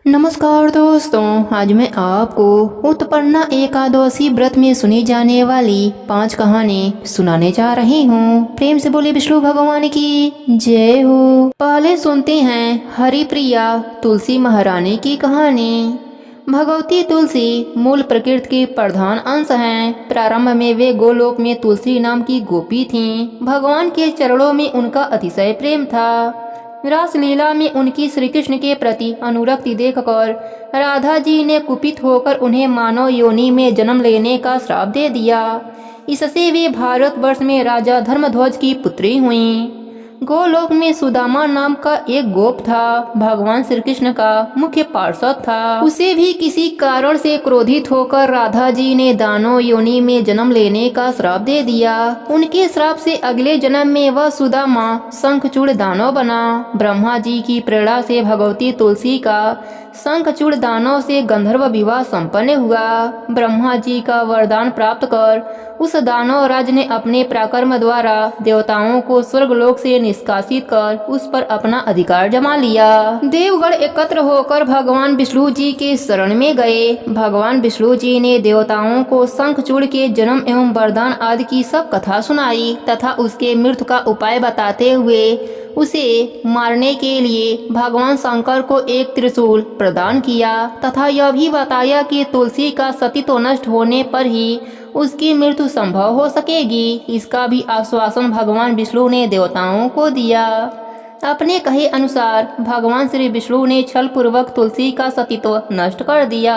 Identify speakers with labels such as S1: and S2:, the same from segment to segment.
S1: नमस्कार दोस्तों, आज मैं आपको उत्पन्ना एकादशी व्रत में सुनी जाने वाली 5 कहानी सुनाने जा रही हूँ। प्रेम से बोले विष्णु भगवान की जय हो। पहले सुनते हैं हरिप्रिया तुलसी महारानी की कहानी। भगवती तुलसी मूल प्रकृति के प्रधान अंश हैं। प्रारंभ में वे गोलोक में तुलसी नाम की गोपी थीं। भगवान के चरणों में उनका अतिशय प्रेम था। रासलीला में उनकी श्री कृष्ण के प्रति अनुरक्ति देखकर राधा जी ने कुपित होकर उन्हें मानव योनि में जन्म लेने का श्राप दे दिया। इससे वे भारतवर्ष में राजा धर्मध्वज की पुत्री हुईं। गोलोक में सुदामा नाम का एक गोप था। भगवान श्री कृष्ण का मुख्य पार्षद था। उसे भी किसी कारण से क्रोधित होकर राधा जी ने दानव योनि में जन्म लेने का श्राप दे दिया। उनके श्राप से अगले जन्म में वह सुदामा शंखचूड़ दानव बना। ब्रह्मा जी की प्रेरणा से भगवती तुलसी का शंखचूड़ दानव से गंधर्व विवाह संपन्न हुआ। ब्रह्मा जी का वरदान प्राप्त कर उस दानव राज ने अपने पराक्रम द्वारा देवताओं को स्वर्गलोक से निष्कासित कर उस पर अपना अधिकार जमा लिया। देवगण एकत्र होकर भगवान विष्णु जी के शरण में गए। भगवान विष्णु जी ने देवताओं को शंखचूड़ के जन्म एवं वरदान आदि की सब कथा सुनाई तथा उसके मृत्यु का उपाय बताते हुए उसे मारने के लिए भगवान शंकर को एक त्रिशूल प्रदान किया तथा यह भी बताया कि तुलसी का सतीत्व नष्ट होने पर ही उसकी मृत्यु संभव हो सकेगी। इसका भी आश्वासन भगवान विष्णु ने देवताओं को दिया। अपने कहे अनुसार भगवान श्री विष्णु ने छल पूर्वक तुलसी का सतीत्व नष्ट कर दिया।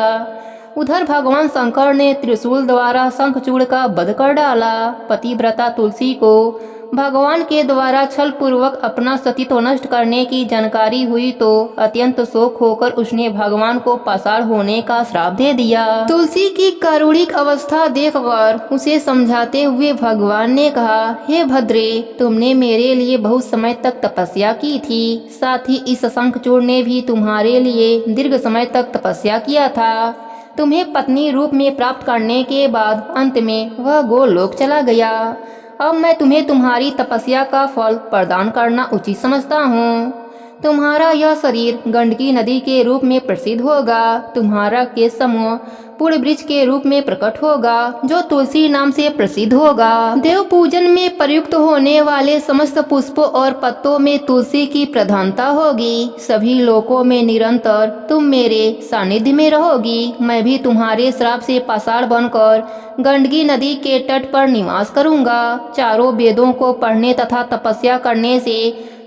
S1: उधर भगवान शंकर ने त्रिशूल द्वारा शंखचूड़ का वध कर डाला। पतिव्रता तुलसी को भगवान के द्वारा छल पूर्वक अपना सतीत्व नष्ट करने की जानकारी हुई तो अत्यंत शोक होकर उसने भगवान को पाषाण होने का श्राप दे दिया। तुलसी की करुणिक अवस्था देखकर उसे समझाते हुए भगवान ने कहा, हे भद्रे, तुमने मेरे लिए बहुत समय तक तपस्या की थी। साथ ही इस शंखचूड़ ने भी तुम्हारे लिए दीर्घ समय तक तपस्या किया था। तुम्हें पत्नी रूप में प्राप्त करने के बाद अंत में वह गोलोक चला गया। अब मैं तुम्हें तुम्हारी तपस्या का फल प्रदान करना उचित समझता हूँ। तुम्हारा यह शरीर गंडकी नदी के रूप में प्रसिद्ध होगा। तुम्हारा केश समूह पूर्ण वृक्ष के रूप में प्रकट होगा जो तुलसी नाम से प्रसिद्ध होगा। देव पूजन में प्रयुक्त होने वाले समस्त पुष्पों और पत्तों में तुलसी की प्रधानता होगी। सभी लोकों में निरंतर तुम मेरे सानिध्य में रहोगी। मैं भी तुम्हारे श्राप से पाषाण बनकर गंडकी नदी के तट पर निवास करूंगा। चारों वेदों को पढ़ने तथा तपस्या करने से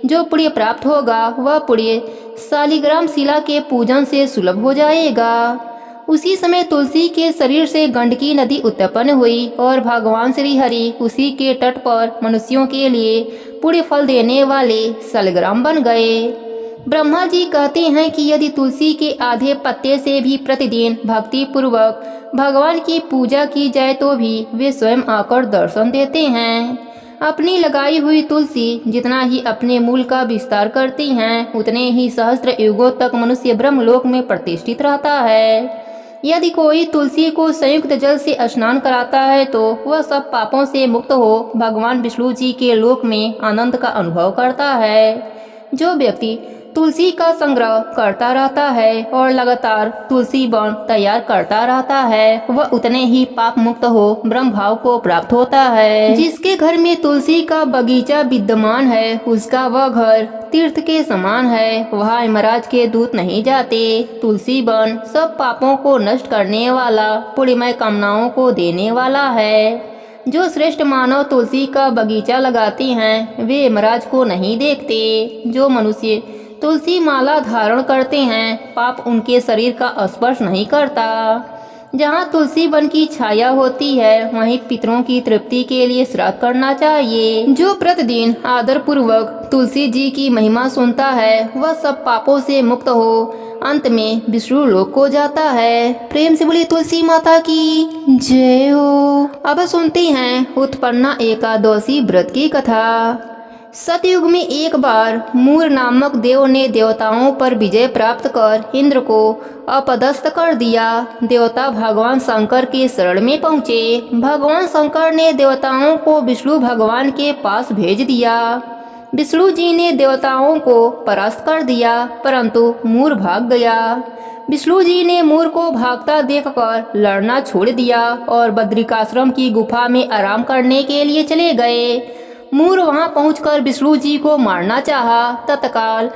S1: जो पुण्य प्राप्त होगा वह पुण्य शालिग्राम शिला के पूजन से सुलभ हो जाएगा। उसी समय तुलसी के शरीर से गंडकी नदी उत्पन्न हुई और भगवान श्री हरि उसी के तट पर मनुष्यों के लिए पुण्य फल देने वाले शालिग्राम बन गए। ब्रह्मा जी कहते हैं कि यदि तुलसी के आधे पत्ते से भी प्रतिदिन भक्ति पूर्वक भगवान की पूजा की जाए तो भी वे स्वयं आकर दर्शन देते हैं। अपनी लगाई हुई तुलसी जितना ही अपने मूल का विस्तार करती हैं, उतने ही सहस्त्र युगों तक मनुष्य ब्रह्मलोक में प्रतिष्ठित रहता है। यदि कोई तुलसी को संयुक्त जल से स्नान कराता है तो वह सब पापों से मुक्त हो भगवान विष्णु जी के लोक में आनंद का अनुभव करता है। जो व्यक्ति तुलसी का संग्रह करता रहता है और लगातार तुलसी वन तैयार करता रहता है वह उतने ही पाप मुक्त हो ब्रह्म भाव को प्राप्त होता है। जिसके घर में तुलसी का बगीचा विद्यमान है उसका वह घर तीर्थ के समान है। वहाँ यमराज के दूत नहीं जाते। तुलसी वन सब पापों को नष्ट करने वाला पुण्यमय कामनाओं को देने वाला है। जो श्रेष्ठ मानव तुलसी का बगीचा लगाते हैं वे यमराज को नहीं देखते। जो मनुष्य तुलसी माला धारण करते हैं पाप उनके शरीर का स्पर्श नहीं करता। जहाँ तुलसी वन की छाया होती है वहीं पितरों की तृप्ति के लिए श्राद्ध करना चाहिए। जो प्रतिदिन आदर पूर्वक तुलसी जी की महिमा सुनता है वह सब पापों से मुक्त हो अंत में विष्णु लोक को जाता है। प्रेम से बोली तुलसी माता की जय हो। अब सुनते हैं उत्पन्ना एकादशी व्रत की कथा। सतयुग में एक बार मूर नामक देव ने देवताओं पर विजय प्राप्त कर इंद्र को अपदस्थ कर दिया। देवता भगवान शंकर के शरण में पहुँचे। भगवान शंकर ने देवताओं को विष्णु भगवान के पास भेज दिया। विष्णु जी ने देवताओं को परास्त कर दिया, परंतु मूर भाग गया। विष्णु जी ने मूर को भागता देखकर लड़ना छोड़ दिया और बद्रिकाश्रम की गुफा में आराम करने के लिए चले गए। मूर वहां पहुंचकर विष्णु जी को मारना चाहा। तत्काल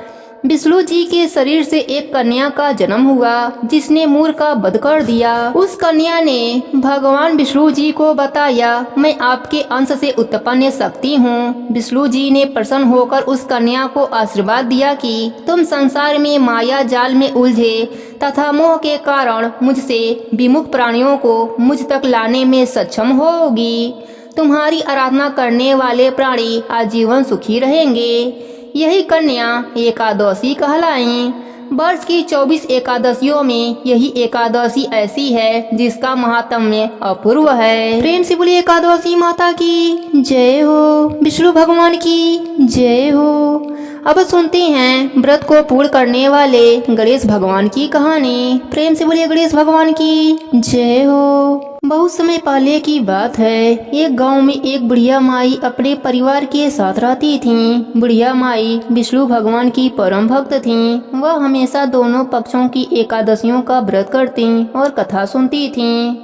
S1: विष्णु जी के शरीर से एक कन्या का जन्म हुआ, जिसने मूर का वध कर दिया। उस कन्या ने भगवान विष्णु जी को बताया, मैं आपके अंश से उत्पन्न शक्ति हूँ। विष्णु जी ने प्रसन्न होकर उस कन्या को आशीर्वाद दिया कि तुम संसार में माया जाल में उलझे तथा मोह के कारण मुझसे विमुख प्राणियों को मुझ तक लाने में सक्षम होगी। तुम्हारी आराधना करने वाले प्राणी आजीवन सुखी रहेंगे। यही कन्या एकादशी कहलाई। वर्ष की 24 एकादशियों में यही एकादशी ऐसी है जिसका महात्म्य अपूर्व है। प्रेम से बोलिए एकादशी माता की जय हो, विष्णु भगवान की जय हो। अब सुनते हैं व्रत को पूर्ण करने वाले गणेश भगवान की कहानी। प्रेम से बोलिए गणेश भगवान की जय हो। बहुत समय पहले की बात है। एक गांव में एक बुढ़िया माई अपने परिवार के साथ रहती थीं। बुढ़िया माई विष्णु भगवान की परम भक्त थीं। वह हमेशा दोनों पक्षों की एकादशियों का व्रत करती और कथा सुनती थीं।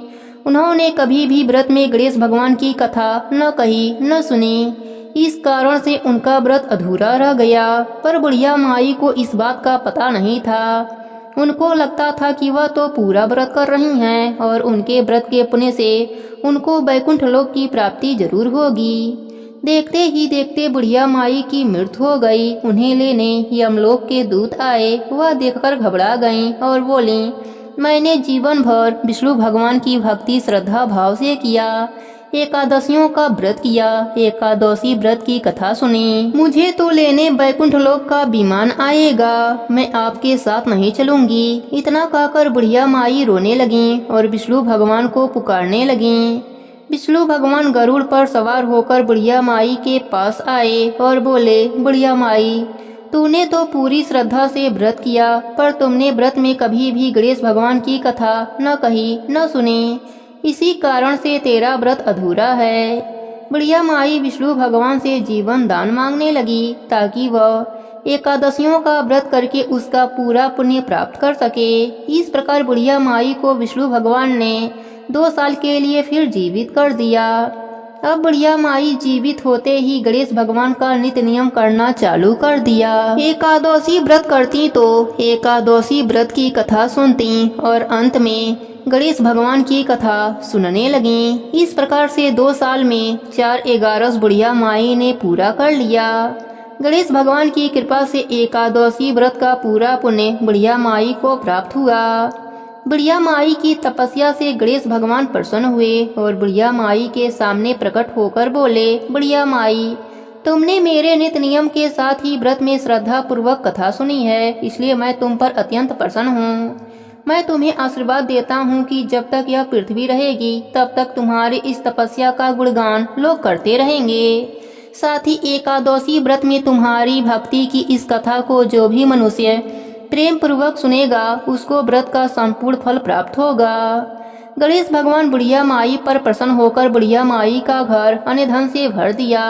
S1: उन्होंने कभी भी व्रत में गणेश भगवान की कथा न कही न सुनी। इस कारण से उनका व्रत अधूरा रह गया। पर बुढ़िया माई को इस बात का पता नहीं था। उनको लगता था कि वह तो पूरा व्रत कर रही हैं और उनके व्रत के पुण्य से उनको वैकुंठ लोक की प्राप्ति जरूर होगी। देखते ही देखते बुढ़िया माई की मृत्यु हो गई। उन्हें लेने यमलोक के दूत आए। वह देखकर घबरा गईं और बोली, मैंने जीवन भर विष्णु भगवान की भक्ति श्रद्धा भाव से किया, एकादशियों का व्रत किया, एकादशी व्रत की कथा सुनी। मुझे तो लेने वैकुंठ लोक का विमान आएगा। मैं आपके साथ नहीं चलूंगी। इतना कहकर बुढ़िया माई रोने लगी और विष्णु भगवान को पुकारने लगी। विष्णु भगवान गरुड़ पर सवार होकर बुढ़िया माई के पास आए और बोले, बुढ़िया माई, तूने तो पूरी श्रद्धा से व्रत किया, पर तुमने व्रत में कभी भी गणेश भगवान की कथा न कही न सुनी। इसी कारण से तेरा व्रत अधूरा है। बुढ़िया माई विष्णु भगवान से जीवन दान मांगने लगी ताकि वह एकादशियों का व्रत करके उसका पूरा पुण्य प्राप्त कर सके। इस प्रकार बुढ़िया माई को विष्णु भगवान ने 2 साल के लिए फिर जीवित कर दिया। अब बुढ़िया माई जीवित होते ही गणेश भगवान का नित्य नियम करना चालू कर दिया। एकादशी व्रत करती तो एकादशी व्रत की कथा सुनती और अंत में गणेश भगवान की कथा सुनने लगी। इस प्रकार से 2 साल में 4 एकादश बुढ़िया माई ने पूरा कर लिया। गणेश भगवान की कृपा से एकादशी व्रत का पूरा पुण्य बुढ़िया माई को प्राप्त हुआ। बुढ़िया माई की तपस्या से गणेश भगवान प्रसन्न हुए और बुढ़िया माई के सामने प्रकट होकर बोले, बुढ़िया माई, तुमने मेरे नित्य नियम के साथ ही व्रत में श्रद्धा पूर्वक कथा सुनी है, इसलिए मैं तुम पर अत्यंत प्रसन्न हूँ। मैं तुम्हें आशीर्वाद देता हूँ कि जब तक यह पृथ्वी रहेगी तब तक तुम्हारी इस तपस्या का गुणगान लोग करते रहेंगे। साथ ही एकादशी व्रत में तुम्हारी भक्ति की इस कथा को जो भी मनुष्य प्रेम पूर्वक सुनेगा उसको व्रत का संपूर्ण फल प्राप्त होगा। गणेश भगवान बुढ़िया माई पर प्रसन्न होकर बुढ़िया माई का घर अन्य धन से भर दिया।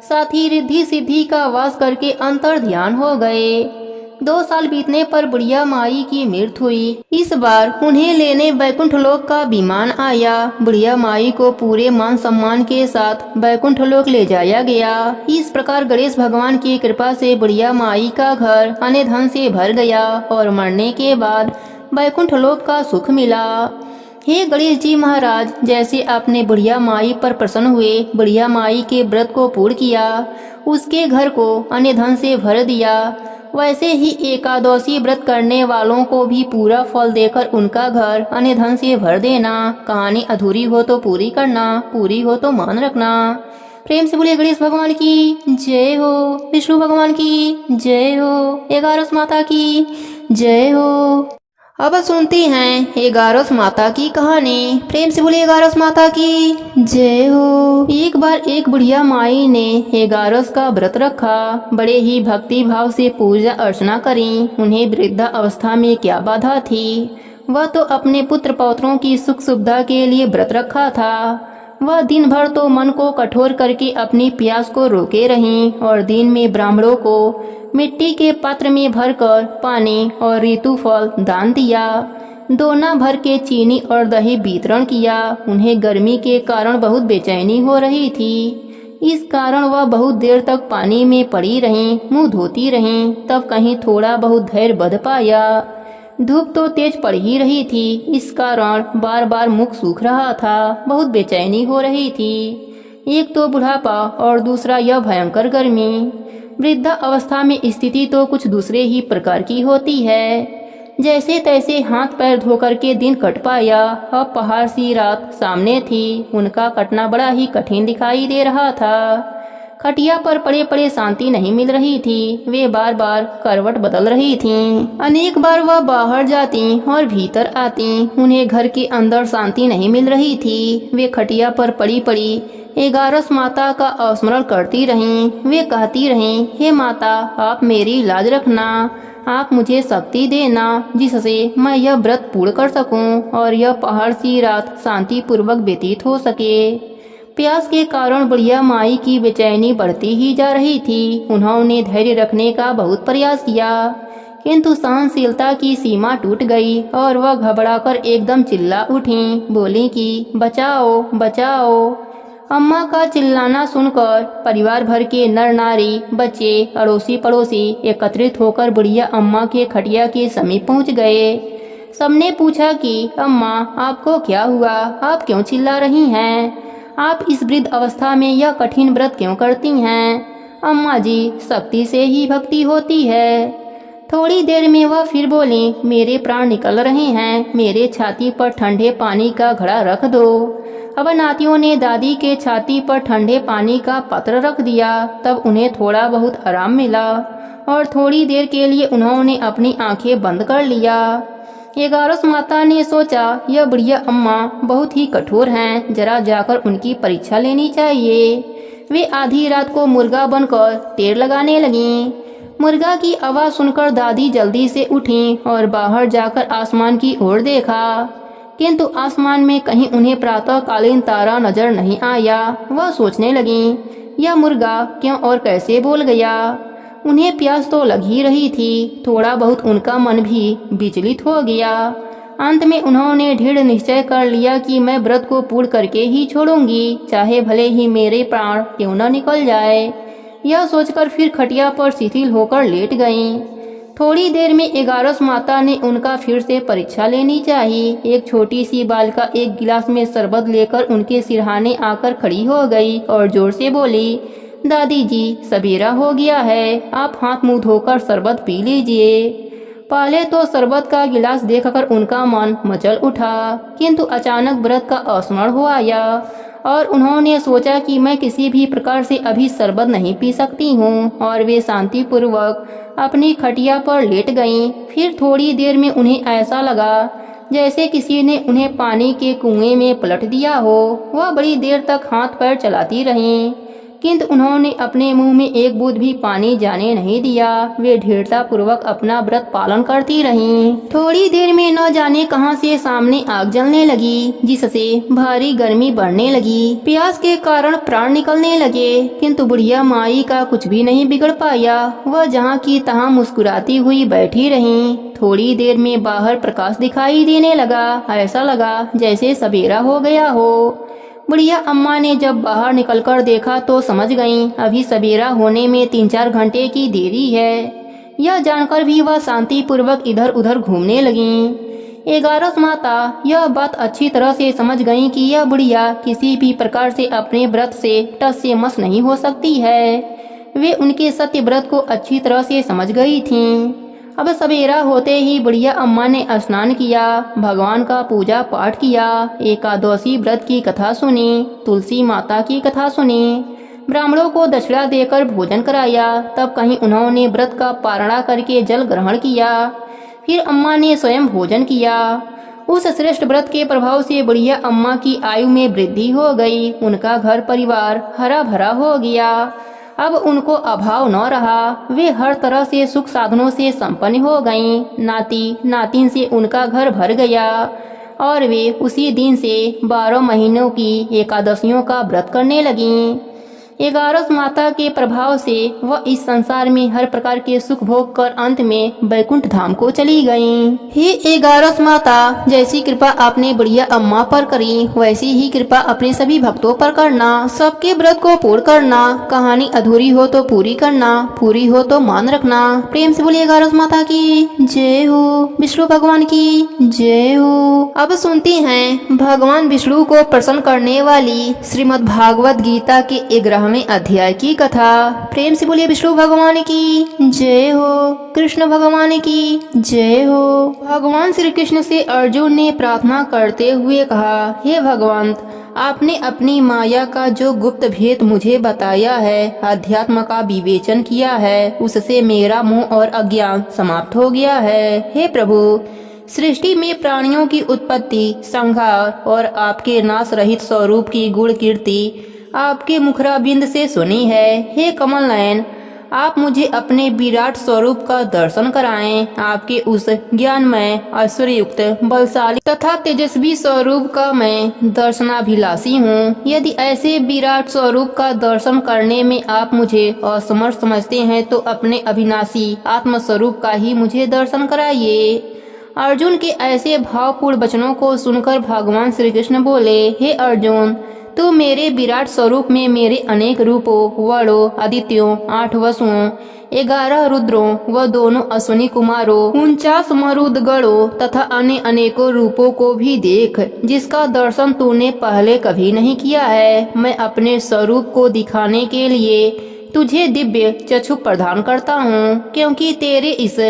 S1: साथ ही रिद्धि सिद्धि का वास करके अंतर ध्यान हो गए। 2 साल बीतने पर बुढ़िया माई की मृत्यु हुई। इस बार उन्हें लेने वैकुंठ लोक का विमान आया। बुढ़िया माई को पूरे मान सम्मान के साथ वैकुंठ लोक ले जाया गया। इस प्रकार गणेश भगवान की कृपा से बुढ़िया माई का घर अन्य धन से भर गया और मरने के बाद वैकुंठ लोक का सुख मिला। हे गणेश जी महाराज, जैसे आपने बुढ़िया माई पर प्रसन्न हुए, बुढ़िया माई के व्रत को पूर्ण किया, उसके घर को अन्य धन से भर दिया, वैसे ही एकादशी व्रत करने वालों को भी पूरा फल देकर उनका घर अन्य धन से भर देना। कहानी अधूरी हो तो पूरी करना, पूरी हो तो मान रखना। प्रेम से बोलिए गणेश भगवान की जय हो, विष्णु भगवान की जय हो, एकादश माता की जय हो। अब सुनते हैं एकादश माता की कहानी। प्रेम से बोलिए एकादश माता की जय हो। एक बार एक बुढ़िया माई ने एकादश का व्रत रखा। बड़े ही भक्ति भाव से पूजा अर्चना करी। उन्हें वृद्धा अवस्था में क्या बाधा थी, वह तो अपने पुत्र पौत्रों की सुख सुविधा के लिए व्रत रखा था। वह दिन भर तो मन को कठोर करके अपनी प्यास को रोके रहीं और दिन में ब्राह्मणों को मिट्टी के पात्र में भरकर पानी और ऋतु फल दान दिया। दोना भर के चीनी और दही वितरण किया। उन्हें गर्मी के कारण बहुत बेचैनी हो रही थी। इस कारण वह बहुत देर तक पानी में पड़ी रहीं, मुंह धोती रहीं। तब कहीं थोड़ा बहुत धैर्य बंध पाया। धूप तो तेज पड़ ही रही थी, इस कारण बार बार मुख सूख रहा था। बहुत बेचैनी हो रही थी। एक तो बुढ़ापा और दूसरा यह भयंकर गर्मी। वृद्धा अवस्था में स्थिति तो कुछ दूसरे ही प्रकार की होती है। जैसे तैसे हाथ पैर धोकर के दिन कट पाया। अब पहाड़ सी रात सामने थी। उनका कटना बड़ा ही कठिन दिखाई दे रहा था। खटिया पर पड़े पड़े शांति नहीं मिल रही थी। वे बार बार करवट बदल रही थीं। अनेक बार वह बाहर जाती और भीतर आती। उन्हें घर के अंदर शांति नहीं मिल रही थी। वे खटिया पर पड़ी पड़ी 11 माता का स्मरण करती रहीं। वे कहती रहीं, हे माता, आप मेरी लाज रखना। आप मुझे शक्ति देना जिससे मैं यह व्रत पूर्ण कर सकूं और यह पहाड़ सी रात शांति पूर्वक व्यतीत हो सके। प्यास के कारण बुढ़िया माई की बेचैनी बढ़ती ही जा रही थी। उन्होंने धैर्य रखने का बहुत प्रयास किया, किंतु सहनशीलता की सीमा टूट गई और वह घबराकर एकदम चिल्ला उठी। बोली कि बचाओ बचाओ। अम्मा का चिल्लाना सुनकर परिवार भर के नर नारी, बच्चे, अड़ोसी पड़ोसी एकत्रित होकर बुढ़िया अम्मा के खटिया के समीप पहुंच गए। सबने पूछा कि अम्मा, आपको क्या हुआ? आप क्यों चिल्ला रही हैं? आप इस वृद्ध अवस्था में यह कठिन व्रत क्यों करती हैं? अम्मा जी, शक्ति से ही भक्ति होती है। थोड़ी देर में वह फिर बोली, मेरे प्राण निकल रहे हैं, मेरे छाती पर ठंडे पानी का घड़ा रख दो। अब नातियों ने दादी के छाती पर ठंडे पानी का पात्र रख दिया। तब उन्हें थोड़ा बहुत आराम मिला और थोड़ी देर के लिए उन्होंने अपनी आंखें बंद कर लिया। 11 माता ने सोचा, यह बुढ़िया अम्मा बहुत ही कठोर हैं, जरा जाकर उनकी परीक्षा लेनी चाहिए। वे आधी रात को मुर्गा बनकर टेर लगाने लगीं। मुर्गा की आवाज़ सुनकर दादी जल्दी से उठी और बाहर जाकर आसमान की ओर देखा, किंतु आसमान में कहीं उन्हें प्रातःकालीन तारा नजर नहीं आया। वह सोचने लगीं, यह मुर्गा क्यों और कैसे बोल गया? उन्हें प्यास तो लग ही रही थी। थोड़ा बहुत उनका मन भी विचलित हो गया। अंत में उन्होंने दृढ़ निश्चय कर लिया कि मैं व्रत को पूर्ण करके ही छोड़ूंगी, चाहे भले ही मेरे प्राण क्यों न निकल जाए। यह सोचकर फिर खटिया पर शिथिल होकर लेट गईं। थोड़ी देर में 11 माता ने उनका फिर से परीक्षा लेनी चाहिए। एक छोटी सी बालिका एक गिलास में शरबत लेकर उनके सिरहाने आकर खड़ी हो गई और जोर से बोली, दादी जी, सवेरा हो गया है, आप हाथ मुंह धोकर शरबत पी लीजिए। पहले तो शरबत का गिलास देखकर उनका मन मचल उठा, किंतु अचानक व्रत का स्मरण हो आया और उन्होंने सोचा कि मैं किसी भी प्रकार से अभी शरबत नहीं पी सकती हूँ और वे शांतिपूर्वक अपनी खटिया पर लेट गईं। फिर थोड़ी देर में उन्हें ऐसा लगा जैसे किसी ने उन्हें पानी के कुएं में पलट दिया हो। वह बड़ी देर तक हाथ पैर चलाती रहीं, किंतु उन्होंने अपने मुंह में एक बूंद भी पानी जाने नहीं दिया। वे दृढ़ता पूर्वक अपना व्रत पालन करती रहीं। थोड़ी देर में न जाने कहां से सामने आग जलने लगी, जिससे भारी गर्मी बढ़ने लगी। प्यास के कारण प्राण निकलने लगे, किंतु बुढ़िया माई का कुछ भी नहीं बिगड़ पाया। वह जहां की तहां मुस्कुराती हुई बैठी रहीं। थोड़ी देर में बाहर प्रकाश दिखाई देने लगा। ऐसा लगा जैसे सवेरा हो गया हो। बुढ़िया अम्मा ने जब बाहर निकलकर देखा तो समझ गईं, अभी सवेरा होने में 3-4 घंटे की देरी है। यह जानकर भी वह शांतिपूर्वक इधर उधर घूमने लगीं। 11 माता यह बात अच्छी तरह से समझ गईं कि यह बुढ़िया किसी भी प्रकार से अपने व्रत से टस से मस नहीं हो सकती है। वे उनके सत्य व्रत को अच्छी तरह से समझ गई थीं। अब सवेरा होते ही बुढ़िया अम्मा ने स्नान किया, भगवान का पूजा पाठ किया, एकादशी व्रत की कथा सुनी, तुलसी माता की कथा सुनी, ब्राह्मणों को दक्षिणा देकर भोजन कराया। तब कहीं उन्होंने व्रत का पारणा करके जल ग्रहण किया। फिर अम्मा ने स्वयं भोजन किया। उस श्रेष्ठ व्रत के प्रभाव से बुढ़िया अम्मा की आयु में वृद्धि हो गई। उनका घर परिवार हरा भरा हो गया। अब उनको अभाव न रहा। वे हर तरह से सुख साधनों से संपन्न हो गईं। नाती नातिन से उनका घर भर गया। और वे उसी दिन से 12 महीनों की एकादशियों का व्रत करने लगीं। 11 माता के प्रभाव से वह इस संसार में हर प्रकार के सुख भोग कर अंत में बैकुंठ धाम को चली गईं। हे 11 माता, जैसी कृपा आपने बुढ़िया अम्मा पर करी वैसी ही कृपा अपने सभी भक्तों पर करना। सबके व्रत को पूर्ण करना। कहानी अधूरी हो तो पूरी करना, पूरी हो तो मान रखना। प्रेम से बोलिए 11 माता की जय हो, विष्णु भगवान की जय हो। अब सुनते हैं भगवान विष्णु को प्रसन्न करने वाली श्रीमद् भागवत गीता के 11वें अध्याय की कथा। प्रेम से बोलिए विष्णु भगवान की जय हो, कृष्ण भगवान की जय हो। भगवान श्री कृष्ण से अर्जुन ने प्रार्थना करते हुए कहा, हे भगवंत, आपने अपनी माया का जो गुप्त भेद मुझे बताया है, अध्यात्म का विवेचन किया है, उससे मेरा मोह और अज्ञान समाप्त हो गया है। हे प्रभु, सृष्टि में प्राणियों की उत्पत्ति, संहार और आपके नाश रहित स्वरूप की गुण कीर्ति आपके मुखराबिंद से सुनी है। हे कमल नयन, आप मुझे अपने विराट स्वरूप का दर्शन कराएं। आपके उस ज्ञानमय, ऐश्वर्ययुक्त, बलशाली तथा तेजस्वी स्वरूप का मैं दर्शनाभिलाषी हूँ। यदि ऐसे विराट स्वरूप का दर्शन करने में आप मुझे असमर्थ समझते हैं तो अपने अविनाशी आत्मस्वरूप का ही मुझे दर्शन कराइए। अर्जुन के ऐसे भावपूर्ण वचनों को सुनकर भगवान श्री कृष्ण बोले, हे अर्जुन, तू मेरे विराट स्वरूप में मेरे अनेक रूपों, वर्णों, आदित्यों, 8 वसुओं, 11 रुद्रों व दोनों अश्विनी कुमारों, 49 मरुदगणों तथा अन्य अनेकों रूपों को भी देख, जिसका दर्शन तूने पहले कभी नहीं किया है। मैं अपने स्वरूप को दिखाने के लिए तुझे दिव्य चक्षु प्रदान करता हूँ, क्योंकि तेरे इस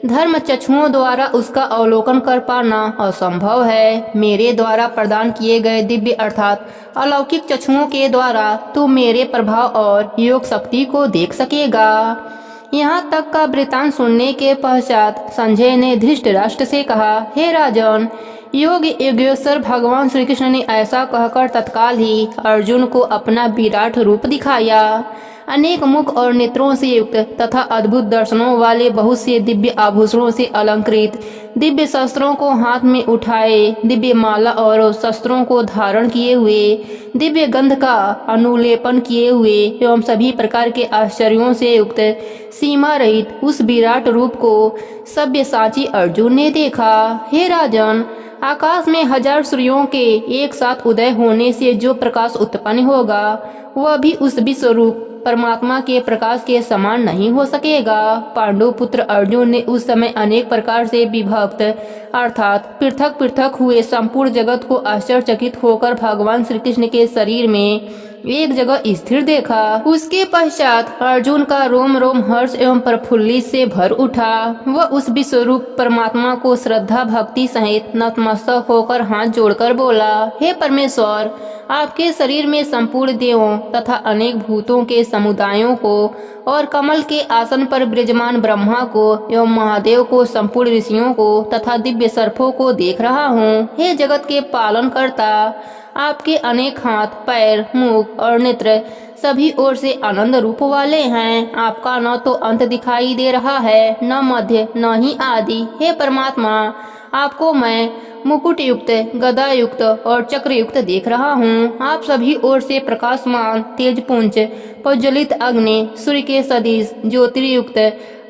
S1: धर्म चक्षुओं द्वारा उसका अवलोकन कर पाना असंभव है। मेरे द्वारा प्रदान किए गए दिव्य अर्थात अलौकिक चक्षुओं के द्वारा तू मेरे प्रभाव और योग शक्ति को देख सकेगा। यहाँ तक का वृतांत सुनने के पश्चात संजय ने धृतराष्ट्र से कहा, हे राजन, योग योगेश्वर भगवान श्री कृष्ण ने ऐसा कहकर तत्काल ही अर्जुन को अपना विराट रूप दिखाया। अनेक मुख और नेत्रों से युक्त तथा अद्भुत दर्शनों वाले बहुत से दिव्य आभूषणों से अलंकृत, दिव्य शस्त्रों को हाथ में उठाए, दिव्य माला और शस्त्रों को धारण किए हुए, दिव्य गंध का अनुलेपन किए हुए एवं सभी प्रकार के आश्चर्यों से युक्त सीमा रहित उस विराट रूप को सव्यसाची अर्जुन ने देखा। हे राजन, आकाश में 1000 सूर्यों के एक साथ उदय होने से जो प्रकाश उत्पन्न होगा वह भी उस विश्वरूप परमात्मा के प्रकाश के समान नहीं हो सकेगा। पांडु पुत्र अर्जुन ने उस समय अनेक प्रकार से विभक्त अर्थात पृथक पृथक हुए संपूर्ण जगत को आश्चर्यचकित होकर भगवान श्री कृष्ण के शरीर में एक जगह स्थिर देखा। उसके पश्चात अर्जुन का रोम रोम हर्ष एवं प्रफुल्लित से भर उठा। वह उस विश्वरूप परमात्मा को श्रद्धा भक्ति सहित नतमस्तक होकर हाथ जोड़कर बोला, हे परमेश्वर, आपके शरीर में संपूर्ण देवों तथा अनेक भूतों के समुदायों को और कमल के आसन पर विराजमान ब्रह्मा को एवं महादेव को, संपूर्ण ऋषियों को तथा दिव्य सर्पों को देख रहा हूँ। हे जगत के पालन करता, आपके अनेक हाथ, पैर, मुख और नेत्र सभी ओर से आनंद रूप वाले हैं। आपका न तो अंत दिखाई दे रहा है, न मध्य, न ही आदि। हे परमात्मा, आपको मैं मुकुट युक्त, गदा युक्त और चक्र युक्त देख रहा हूँ। आप सभी ओर से प्रकाशमान, तेजपुंज, प्रज्वलित अग्नि, सूर्य के सदृश, ज्योतिर्युक्त,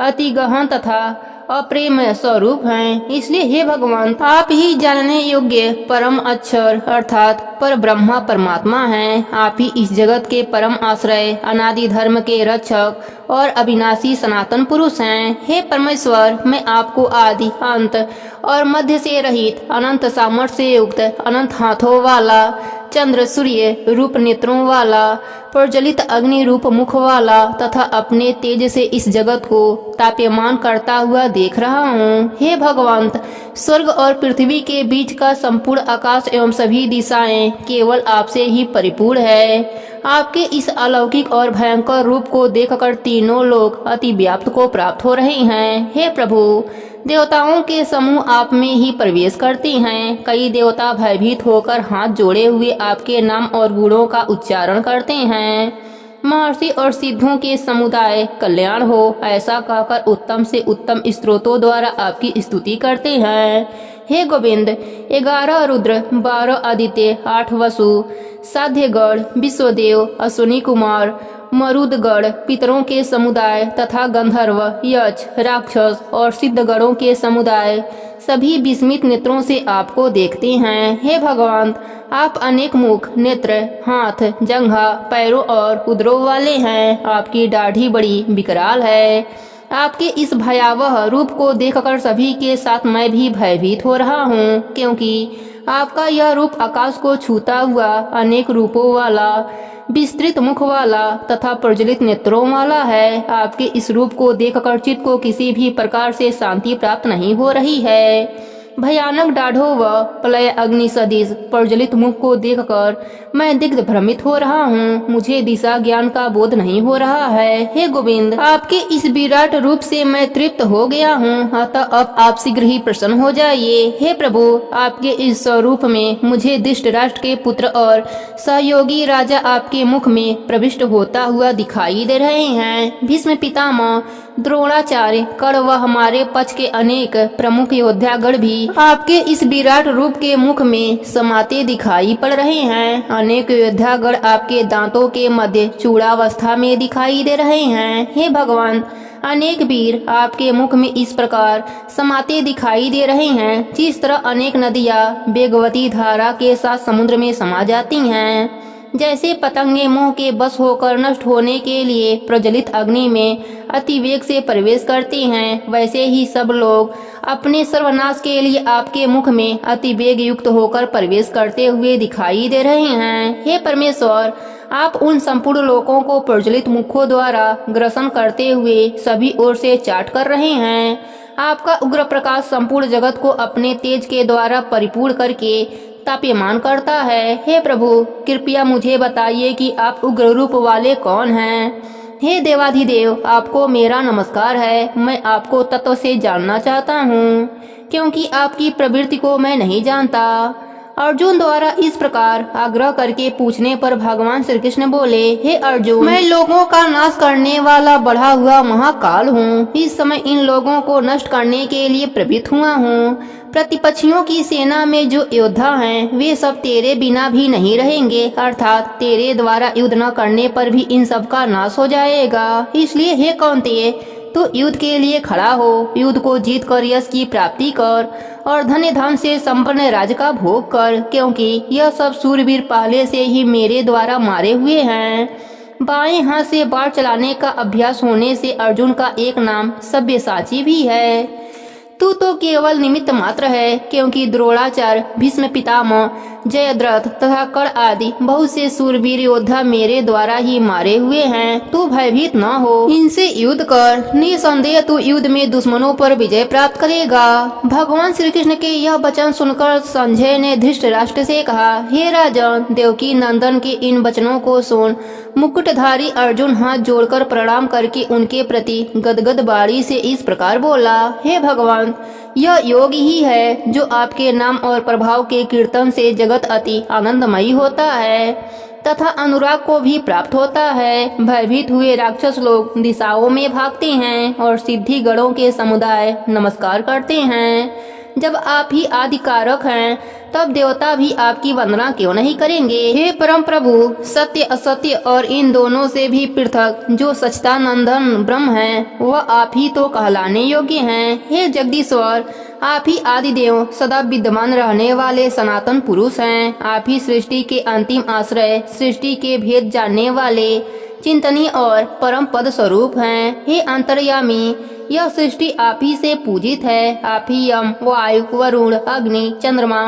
S1: अति गहन तथा अप्रेम स्वरूप हैं। इसलिए हे भगवान, आप ही जानने योग्य परम अक्षर अर्थात पर ब्रह्मा परमात्मा हैं। आप ही इस जगत के परम आश्रय, अनादि धर्म के रक्षक और अविनाशी सनातन पुरुष हैं। हे परमेश्वर, मैं आपको आदि, अंत और मध्य से रहित, अनंत सामर्थ्य से युक्त, अनंत हाथों वाला, चंद्र सूर्य रूप नेत्रों वाला, प्रज्वलित अग्नि रूप मुख वाला तथा अपने तेज से इस जगत को ताप्यमान करता हुआ देख रहा हूँ। हे भगवंत, स्वर्ग और पृथ्वी के बीच का संपूर्ण आकाश एवं सभी दिशाएं केवल आपसे ही परिपूर्ण है। आपके इस अलौकिक और भयंकर रूप को देखकर तीनों लोग अति व्याप्त को प्राप्त हो रहे हैं। हे प्रभु, देवताओं के समूह आप में ही प्रवेश करते हैं। कई देवता भयभीत होकर हाथ जोड़े हुए आपके नाम और गुणों का उच्चारण करते हैं। महर्षि और सिद्धों के समुदाय कल्याण हो, ऐसा कहकर उत्तम से उत्तम स्तोत्रों द्वारा आपकी स्तुति करते हैं। हे गोविंद, 11 रुद्र, 12 आदित्य, 8 वसु, साध्यगढ़, विश्वदेव, अश्विनी कुमार, मरुदगढ़, पितरों के समुदाय तथा गंधर्व, यक्ष, राक्षस और सिद्धगणों के समुदाय सभी विस्मित नेत्रों से आपको देखते हैं। हे भगवान, आप अनेक मुख, नेत्र, हाथ, जंघा, पैरों और उदरों वाले हैं। आपकी दाढ़ी बड़ी विकराल है। आपके इस भयावह रूप को देखकर सभी के साथ मैं भी भयभीत हो रहा हूँ, क्योंकि आपका यह रूप आकाश को छूता हुआ, अनेक रूपों वाला, विस्तृत मुख वाला तथा प्रज्वलित नेत्रों वाला है। आपके इस रूप को देखकर चित्त को किसी भी प्रकार से शांति प्राप्त नहीं हो रही है। भयानक दाढ़ों व प्रलय अग्नि सदृश प्रज्वलित मुख को देखकर मैं दिग्ध भ्रमित हो रहा हूँ। मुझे दिशा ज्ञान का बोध नहीं हो रहा है। हे गोविंद, आपके इस विराट रूप से मैं तृप्त हो गया हूँ, अतः अब आप शीघ्र ही प्रसन्न हो जाइए। हे प्रभु, आपके इस स्वरूप में मुझे धृतराष्ट्र के पुत्र और सहयोगी राजा आपके मुख में प्रविष्ट होता हुआ दिखाई दे रहे हैं। भीष्म पितामह, द्रोणाचार्य, कर्ण व हमारे पक्ष के अनेक प्रमुख योद्धागण भी आपके इस विराट रूप के मुख में समाते दिखाई पड़ रहे हैं। अनेक योद्धागण आपके दांतों के मध्य चूड़ावस्था में दिखाई दे रहे हैं। हे भगवान, अनेक वीर आपके मुख में इस प्रकार समाते दिखाई दे रहे हैं जिस तरह अनेक नदियां वेगवती धारा के साथ समुद्र में समा जाती हैं। जैसे पतंगे मोह के बस होकर नष्ट होने के लिए प्रज्वलित अग्नि में अति वेग से प्रवेश करती हैं, वैसे ही सब लोग अपने सर्वनाश के लिए आपके मुख में अति वेग युक्त होकर प्रवेश करते हुए दिखाई दे रहे हैं। हे परमेश्वर, आप उन संपूर्ण लोकों को प्रज्वलित मुखों द्वारा ग्रसन करते हुए सभी ओर से चाट कर रहे हैं। आपका उग्र प्रकाश संपूर्ण जगत को अपने तेज के द्वारा परिपूर्ण करके ताप्यमान करता है। हे प्रभु, कृपया मुझे बताइए कि आप उग्र रूप वाले कौन हैं। हे देवाधिदेव, आपको मेरा नमस्कार है। मैं आपको तत्व से जानना चाहता हूँ, क्योंकि आपकी प्रवृत्ति को मैं नहीं जानता। अर्जुन द्वारा इस प्रकार आग्रह करके पूछने पर भगवान श्री कृष्ण बोले, हे अर्जुन, मैं लोगों का नाश करने वाला बढ़ा हुआ महाकाल हूँ। इस समय इन लोगों को नष्ट करने के लिए प्रवृत्त हुआ हूँ। प्रतिपक्षियों की सेना में जो योद्धा हैं, वे सब तेरे बिना भी नहीं रहेंगे, अर्थात तेरे द्वारा युद्ध न करने पर भी इन सब का नाश हो जाएगा। इसलिए हे कौन्तेय, तू युद्ध के लिए खड़ा हो। युद्ध को जीत कर यश की प्राप्ति कर और धन्य धन से संपन्न राज्य का भोग कर, क्योंकि यह सब सूरवीर पहले से ही मेरे द्वारा मारे हुए हैं। बाएं हाथ से बाण चलाने का अभ्यास होने से अर्जुन का एक नाम सब्यसाची भी है। तू तो केवल निमित्त मात्र है, क्योंकि द्रोणाचार्य, भीष्म पितामह, जयद्रथ तथा कर्ण आदि बहुत से सूरवीर योद्धा मेरे द्वारा ही मारे हुए हैं। तू भयभीत न हो, इनसे युद्ध कर। निसंदेह तू युद्ध में दुश्मनों पर विजय प्राप्त करेगा। भगवान श्री कृष्ण के यह वचन सुनकर संजय ने धृतराष्ट्र से कहा, हे राजन, देवकी नंदन के इन वचनों को सुन। मुकुटधारी अर्जुन हाथ जोड़कर प्रणाम करके उनके प्रति गदगद वाणी से इस प्रकार बोला, हे भगवान, यह योग ही है जो आपके नाम और प्रभाव के कीर्तन से जगत अति आनंदमयी होता है तथा अनुराग को भी प्राप्त होता है। भयभीत हुए राक्षस लोग दिशाओं में भागते हैं और सिद्धि गणों के समुदाय नमस्कार करते हैं। जब आप ही आदि कारक हैं, तब देवता भी आपकी वंदना क्यों नहीं करेंगे। हे परम प्रभु, सत्य असत्य और इन दोनों से भी पृथक जो सच्चिदानंदन ब्रह्म है, वह आप ही तो कहलाने योग्य हैं। हे जगदीश्वर, आप ही आदिदेव, सदा विद्यमान रहने वाले सनातन पुरुष हैं। आप ही सृष्टि के अंतिम आश्रय, सृष्टि के भेद जानने वाले चिंतनीय और परम पद स्वरूप हैं। हे अंतर्यामी, यह सृष्टि आप ही से पूजित है। आप ही यम, वायु, वरुण, अग्नि, चंद्रमा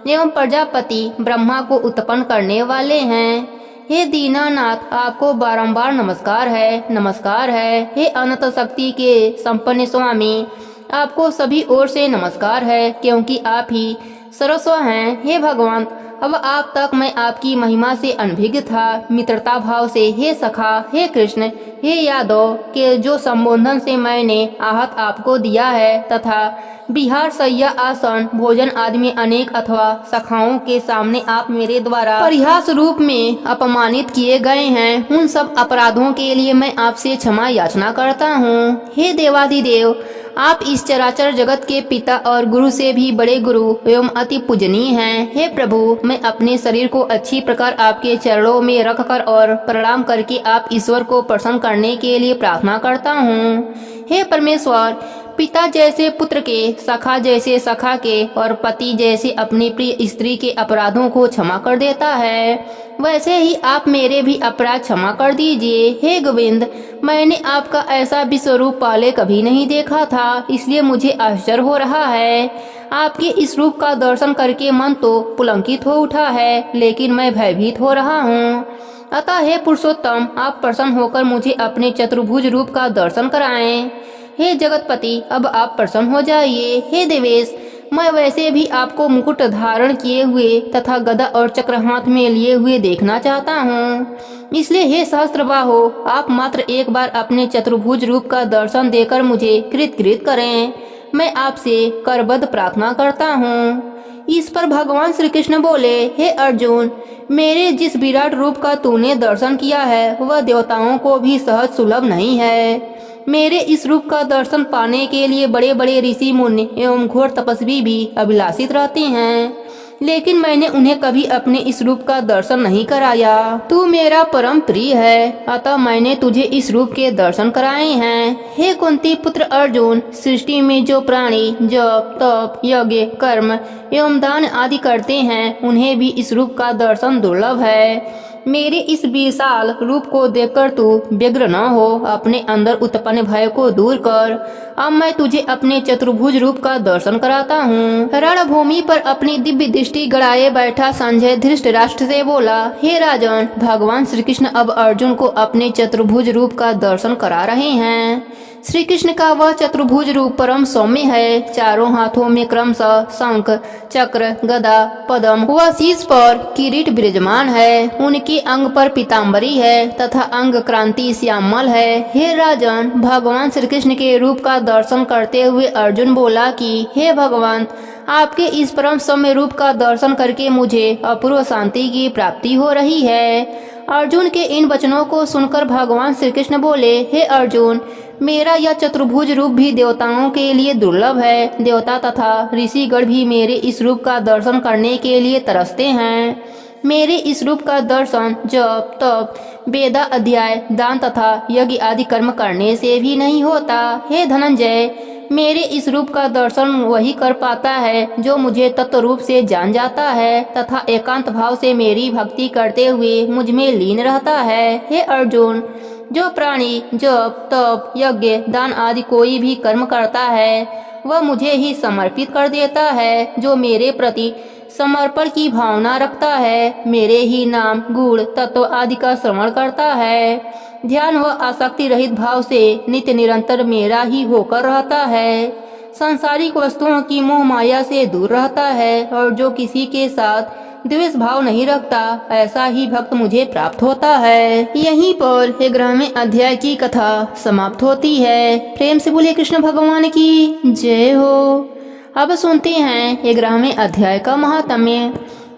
S1: एवं प्रजापति ब्रह्मा को उत्पन्न करने वाले हैं। हे दीनानाथ, आपको बारंबार नमस्कार है, नमस्कार है। हे अनंत शक्ति के संपन्न स्वामी, आपको सभी ओर से नमस्कार है, क्योंकि आप ही सर्वस्व हैं। हे भगवान, अब आप तक मैं आपकी महिमा से अनभिज्ञ था। मित्रता भाव से हे सखा, हे कृष्ण, हे यादव के जो संबोधन से मैंने आहत आपको दिया है, तथा बिहार, सैया, आसन, भोजन आदि में अनेक अथवा सखाओं के सामने आप मेरे द्वारा परिहास रूप में अपमानित किए गए हैं, उन सब अपराधों के लिए मैं आपसे क्षमा याचना करता हूँ। हे देवाधिदेव, आप इस चराचर जगत के पिता और गुरु से भी बड़े गुरु एवं अति पूजनीय हैं। हे प्रभु, मैं अपने शरीर को अच्छी प्रकार आपके चरणों में रखकर और प्रणाम करके आप ईश्वर को प्रसन्न करने के लिए प्रार्थना करता हूँ। हे परमेश्वर, पिता जैसे पुत्र के, सखा जैसे सखा के और पति जैसे अपनी प्रिय स्त्री के अपराधों को क्षमा कर देता है, वैसे ही आप मेरे भी अपराध क्षमा कर दीजिए। हे गोविंद, मैंने आपका ऐसा विश्वरूप पहले कभी नहीं देखा था, इसलिए मुझे आश्चर्य हो रहा है। आपके इस रूप का दर्शन करके मन तो पुलकित हो उठा है, लेकिन मैं भयभीत हो रहा हूँ। अतः हे पुरुषोत्तम, आप प्रसन्न होकर मुझे अपने चतुर्भुज रूप का दर्शन कराएं। हे जगतपति, अब आप प्रसन्न हो जाइए। हे देवेश, मैं वैसे भी आपको मुकुट धारण किए हुए तथा गदा और चक्र हाथ में लिए हुए देखना चाहता हूँ। इसलिए हे सहस्त्रबाहो, आप मात्र एक बार अपने चतुर्भुज रूप का दर्शन देकर मुझे कृत करें। मैं आपसे करबद्ध प्रार्थना करता हूँ। इस पर भगवान श्री कृष्ण बोले, हे अर्जुन, मेरे जिस विराट रूप का तूने दर्शन किया है वह देवताओं को भी सहज सुलभ नहीं है। मेरे इस रूप का दर्शन पाने के लिए बड़े बड़े ऋषि मुनि एवं घोर तपस्वी भी अभिलाषित रहते हैं, लेकिन मैंने उन्हें कभी अपने इस रूप का दर्शन नहीं कराया। तू मेरा परम प्रिय है, अतः मैंने तुझे इस रूप के दर्शन कराए हैं। हे कुंती पुत्र अर्जुन, सृष्टि में जो प्राणी जप तप यज्ञ कर्म एवं दान आदि करते हैं, उन्हें भी इस रूप का दर्शन दुर्लभ है। मेरे इस विशाल रूप को देखकर तू व्यग्र न हो, अपने अंदर उत्पन्न भय को दूर कर। अब मैं तुझे अपने चतुर्भुज रूप का दर्शन कराता हूँ। रणभूमि पर अपनी दिव्य दृष्टि गड़ाए बैठा संजय धृतराष्ट्र से बोला, हे राजन, भगवान श्री कृष्ण अब अर्जुन को अपने चतुर्भुज रूप का दर्शन करा रहे हैं। श्री कृष्ण का वह चतुर्भुज रूप परम सौम्य है। चारों हाथों में क्रमशः शंख चक्र गदा पद्म व शीश पर किरीट विराजमान है। उनके अंग पर पीताम्बरी है तथा अंग क्रांति श्यामल है। हे राजन, भगवान श्री कृष्ण के रूप का दर्शन करते हुए अर्जुन बोला कि हे भगवान, आपके इस परम सौम्य रूप का दर्शन करके मुझे अपूर्व शांति की प्राप्ति हो रही है। अर्जुन के इन वचनों को सुनकर भगवान श्री कृष्ण बोले, हे अर्जुन, मेरा यह चतुर्भुज रूप भी देवताओं के लिए दुर्लभ है। देवता तथा ऋषिगण भी मेरे इस रूप का दर्शन करने के लिए तरसते हैं। मेरे इस रूप का दर्शन जप तप वेदा अध्याय दान तथा यज्ञ आदि कर्म करने से भी नहीं होता। हे धनंजय, मेरे इस रूप का दर्शन वही कर पाता है जो मुझे तत्व रूप से जान जाता है तथा एकांत भाव से मेरी भक्ति करते हुए मुझ में लीन रहता है। हे अर्जुन, जो प्राणी जप तप यज्ञ दान आदि कोई भी कर्म करता है वह मुझे ही समर्पित कर देता है। जो मेरे प्रति समर्पण की भावना रखता है, मेरे ही नाम गुण तत्व आदि का श्रवण करता है, ध्यान व आसक्ति रहित भाव से नित्य निरंतर मेरा ही होकर रहता है, सांसारिक वस्तुओं की मोह माया से दूर रहता है और जो किसी के साथ द्वेष भाव नहीं रखता, ऐसा ही भक्त मुझे प्राप्त होता है। यहीं पर 11वें अध्याय की कथा समाप्त होती है। प्रेम से बोलिए कृष्ण भगवान की जय हो। अब सुनते हैं 11वें अध्याय का महात्म्य।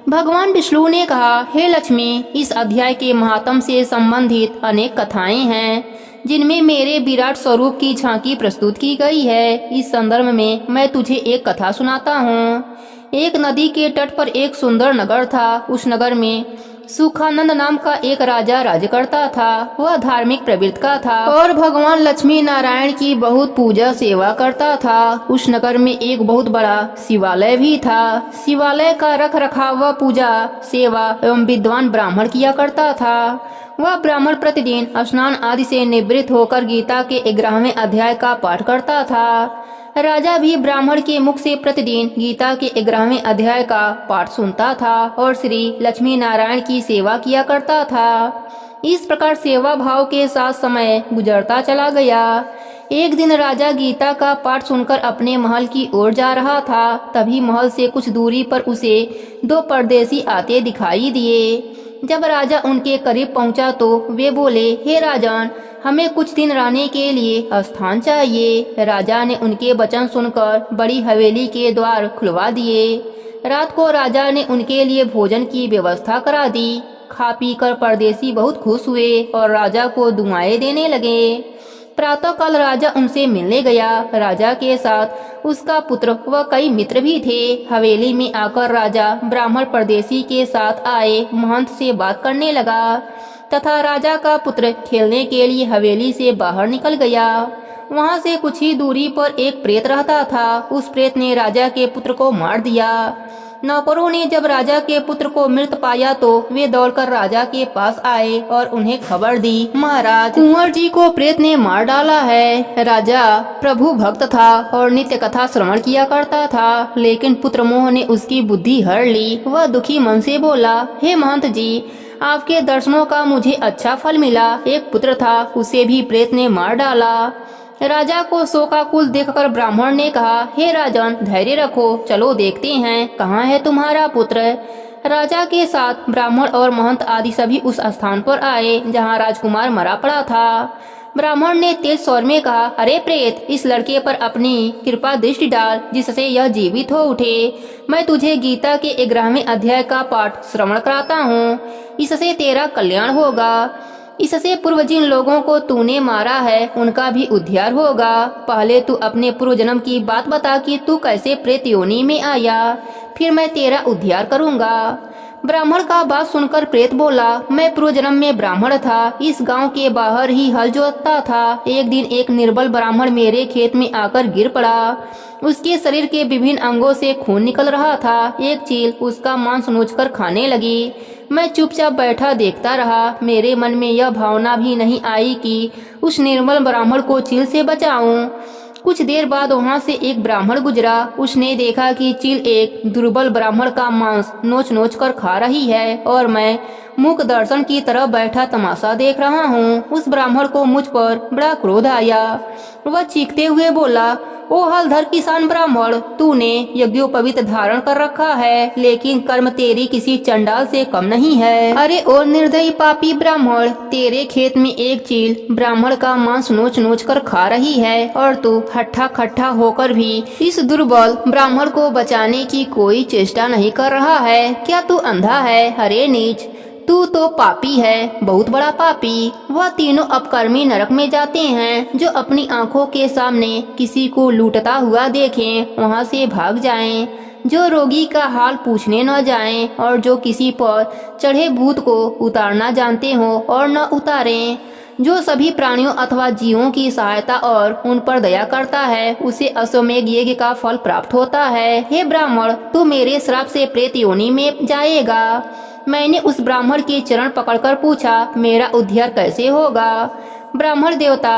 S1: भगवान विष्णु ने कहा, हे लक्ष्मी, इस अध्याय के महात्म से संबंधित अनेक कथाएं हैं जिनमें मेरे विराट स्वरूप की झांकी प्रस्तुत की गई है। इस संदर्भ में मैं तुझे एक कथा सुनाता हूँ। एक नदी के तट पर एक सुंदर नगर था। उस नगर में सुखानंद नाम का एक राजा राज्य करता था। वह धार्मिक प्रवृत्ति का था और भगवान लक्ष्मी नारायण की बहुत पूजा सेवा करता था। उस नगर में एक बहुत बड़ा शिवालय भी था। शिवालय का रख रखाव व पूजा सेवा एवं विद्वान ब्राह्मण किया करता था। वह ब्राह्मण प्रतिदिन स्नान आदि से निवृत्त होकर गीता के 11वें अध्याय का पाठ करता था। राजा भी ब्राह्मण के मुख से प्रतिदिन गीता के 11वें अध्याय का पाठ सुनता था और श्री लक्ष्मी नारायण की सेवा किया करता था। इस प्रकार सेवा भाव के साथ समय गुजरता चला गया। एक दिन राजा गीता का पाठ सुनकर अपने महल की ओर जा रहा था। तभी महल से कुछ दूरी पर उसे 2 परदेसी आते दिखाई दिए। जब राजा उनके करीब पहुंचा तो वे बोले, हे राजन, हमें कुछ दिन रहने के लिए स्थान चाहिए। राजा ने उनके वचन सुनकर बड़ी हवेली के द्वार खुलवा दिए। रात को राजा ने उनके लिए भोजन की व्यवस्था करा दी। खा पी कर परदेसी बहुत खुश हुए और राजा को दुआएं देने लगे। प्रातःकाल राजा उनसे मिलने गया। राजा के साथ उसका पुत्र व कई मित्र भी थे। हवेली में आकर राजा ब्राह्मण परदेशी के साथ आए महंत से बात करने लगा तथा राजा का पुत्र खेलने के लिए हवेली से बाहर निकल गया। वहां से कुछ ही दूरी पर एक प्रेत रहता था। उस प्रेत ने राजा के पुत्र को मार दिया। नौकरों ने जब राजा के पुत्र को मृत पाया तो वे दौड़कर राजा के पास आए और उन्हें खबर दी, महाराज, कुंवर जी को प्रेत ने मार डाला है। राजा प्रभु भक्त था और नित्य कथा श्रवण किया करता था, लेकिन पुत्र मोह ने उसकी बुद्धि हर ली। वह दुखी मन से बोला, हे महंत जी, आपके दर्शनों का मुझे अच्छा फल मिला। एक पुत्र था, उसे भी प्रेत ने मार डाला। राजा को शोकाकुल देखकर ब्राह्मण ने कहा, हे राजन, धैर्य रखो, चलो देखते हैं कहाँ है तुम्हारा पुत्र। राजा के साथ ब्राह्मण और महंत आदि सभी उस स्थान पर आए जहाँ राजकुमार मरा पड़ा था। ब्राह्मण ने तेज स्वर में कहा, अरे प्रेत, इस लड़के पर अपनी कृपा दृष्टि डाल जिससे यह जीवित हो उठे। मैं तुझे गीता के 11वें अध्याय का पाठ श्रवण कराता हूँ, इससे तेरा कल्याण होगा। इससे पूर्व जिन लोगों को तूने मारा है उनका भी उद्धार होगा। पहले तू अपने पूर्व जन्म की बात बता कि तू कैसे प्रेत योनि में आया, फिर मैं तेरा उद्धार करूंगा। ब्राह्मण का बात सुनकर प्रेत बोला, मैं पूर्व जन्म में ब्राह्मण था, इस गांव के बाहर ही हल जोतता था। एक दिन एक निर्बल ब्राह्मण मेरे खेत में आकर गिर पड़ा। उसके शरीर के विभिन्न अंगों से खून निकल रहा था। एक चील उसका मांस नोचकर खाने लगी। मैं चुपचाप बैठा देखता रहा। मेरे मन में यह भावना भी नहीं आई कि उस निर्बल ब्राह्मण को चील से बचाऊं। कुछ देर बाद वहां से एक ब्राह्मण गुजरा। उसने देखा कि चील एक दुर्बल ब्राह्मण का मांस नोच नोच कर खा रही है और मैं मूक दर्शन की तरफ बैठा तमाशा देख रहा हूँ। उस ब्राह्मण को मुझ पर बड़ा क्रोध आया। वह चीखते हुए बोला, ओ हलधर किसान ब्राह्मण, तूने यज्ञोपवीत धारण कर रखा है, लेकिन कर्म तेरी किसी चंडाल से कम नहीं है। अरे ओ निर्दयी पापी ब्राह्मण, तेरे खेत में एक चील ब्राह्मण का मांस नोच नोच कर खा रही है और तू हट्ठा खट्ठा होकर भी इस दुर्बल ब्राह्मण को बचाने की कोई चेष्टा नहीं कर रहा है। क्या तू अंधा है? अरे नीच, तू तो पापी है, बहुत बड़ा पापी। वह तीनों अपकर्मी नरक में जाते हैं जो अपनी आंखों के सामने किसी को लूटता हुआ देखें वहां से भाग जाएं, जो रोगी का हाल पूछने न जाएं और जो किसी पर चढ़े भूत को उतारना जानते हो और न उतारें, जो सभी प्राणियों अथवा जीवों की सहायता और उन पर दया करता है, उसे अश्वमेध यज्ञ का फल प्राप्त होता है। हे ब्राह्मण, तू मेरे श्राप से प्रेत योनि में जाएगा। मैंने उस ब्राह्मण के चरण पकड़कर पूछा, मेरा उद्धार कैसे होगा? ब्राह्मण देवता,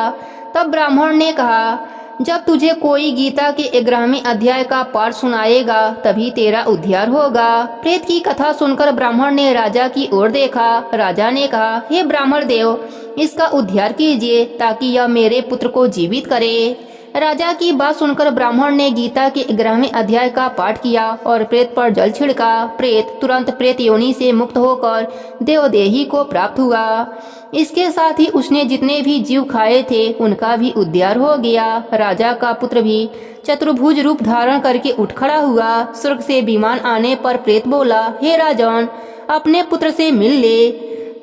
S1: तब ब्राह्मण ने कहा, जब तुझे कोई गीता के 11वें अध्याय का पाठ सुनाएगा तभी तेरा उद्धार होगा। प्रेत की कथा सुनकर ब्राह्मण ने राजा की ओर देखा। राजा ने कहा, हे ब्राह्मण देव, इसका उद्धार कीजिए ताकि यह मेरे पुत्र को जीवित करे। राजा की बात सुनकर ब्राह्मण ने गीता के 11वें अध्याय का पाठ किया और प्रेत पर जल छिड़का। प्रेत तुरंत प्रेत योनि से मुक्त होकर देवदेही को प्राप्त हुआ। इसके साथ ही उसने जितने भी जीव खाए थे उनका भी उद्धार हो गया। राजा का पुत्र भी चतुर्भुज रूप धारण करके उठ खड़ा हुआ। स्वर्ग से विमान आने पर प्रेत बोला, हे राजन, अपने पुत्र से मिल ले।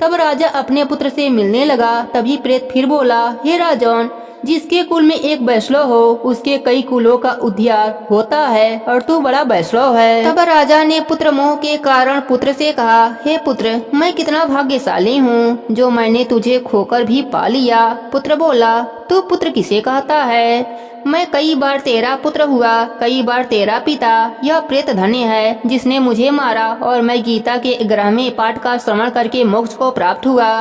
S1: तब राजा अपने पुत्र से मिलने लगा। तभी प्रेत फिर बोला, हे राजन, जिसके कुल में एक वैष्णव हो उसके कई कुलों का उद्धार होता है और तू बड़ा वैष्णव है। तब राजा ने पुत्र मोह के कारण पुत्र से कहा, हे पुत्र, मैं कितना भाग्यशाली हूँ जो मैंने तुझे खोकर भी पा लिया। पुत्र बोला, तू पुत्र किसे कहता है? मैं कई बार तेरा पुत्र हुआ, कई बार तेरा पिता। यह प्रेत धन्य है जिसने मुझे मारा और मैं गीता के 11वें पाठ का श्रवण करके मोक्ष को प्राप्त हुआ।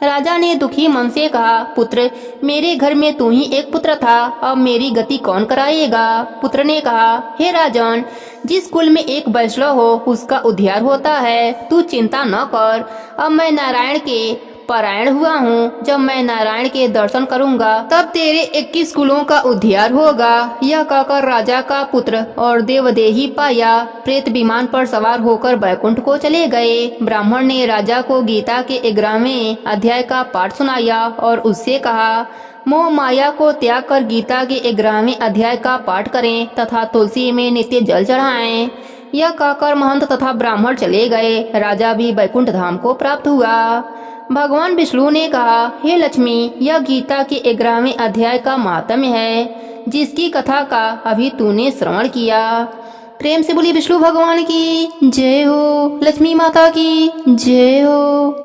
S1: राजा ने दुखी मन से कहा, पुत्र, मेरे घर में तू ही एक पुत्र था, अब मेरी गति कौन कराएगा? पुत्र ने कहा, हे राजन, जिस कुल में एक वैष्णव हो उसका उद्धार होता है, तू चिंता न कर। अब मैं नारायण के परायण हुआ हूँ। जब मैं नारायण के दर्शन करूँगा तब तेरे 21 कुलों का उद्धार होगा। यह कहकर राजा का पुत्र और देवदेही पाया प्रेत विमान पर सवार होकर बैकुंठ को चले गए। ब्राह्मण ने राजा को गीता के 11वें अध्याय का पाठ सुनाया और उससे कहा, मोह माया को त्याग कर गीता के 11वें अध्याय का पाठ करें तथा तुलसी में नित्य जल चढ़ाएं। यह कहकर महंत तथा ब्राह्मण चले गए। राजा भी बैकुंठ धाम को प्राप्त हुआ। भगवान विष्णु ने कहा, हे लक्ष्मी, यह गीता के 11वें अध्याय का माहात्म्य है, जिसकी कथा का अभी तूने श्रवण किया। प्रेम से बोली विष्णु भगवान की जय हो, लक्ष्मी माता की जय हो।